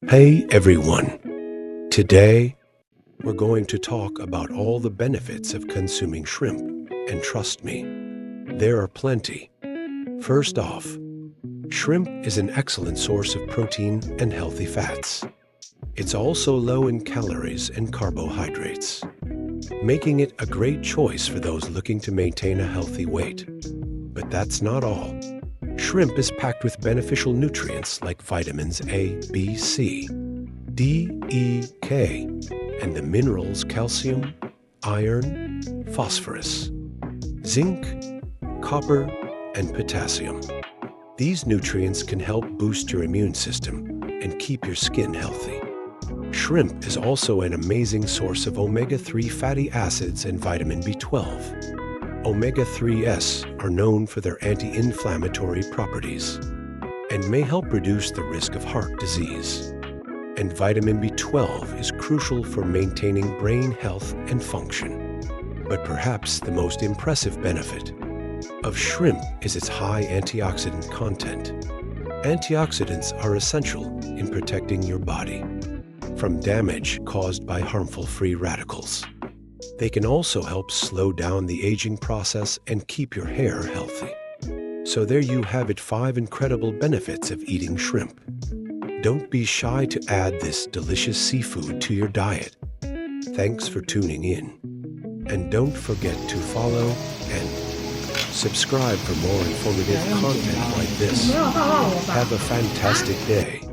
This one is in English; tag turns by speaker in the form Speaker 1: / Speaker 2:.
Speaker 1: Hey everyone! Today, we're going to talk about all the benefits of consuming shrimp, and trust me, there are plenty. First off, shrimp is an excellent source of protein and healthy fats. It's also low in calories and carbohydrates, making it a great choice for those looking to maintain a healthy weight. But that's not all. Shrimp is packed with beneficial nutrients like vitamins A, B, C, D, E, K, and the minerals calcium, iron, phosphorus, zinc, copper, and potassium. These nutrients can help boost your immune system and keep your skin healthy. Shrimp is also an amazing source of omega-3 fatty acids and vitamin B12. Omega-3s are known for their anti-inflammatory properties and may help reduce the risk of heart disease. And vitamin B12 is crucial for maintaining brain health and function. But perhaps the most impressive benefit of shrimp is its high antioxidant content. Antioxidants are essential in protecting your body from damage caused by harmful free radicals. They can also help slow down the aging process and keep your hair healthy. So there you have it, 5 incredible benefits of eating shrimp. Don't be shy to add this delicious seafood to your diet. Thanks for tuning in. And don't forget to follow and subscribe for more informative content like this. Have a fantastic day.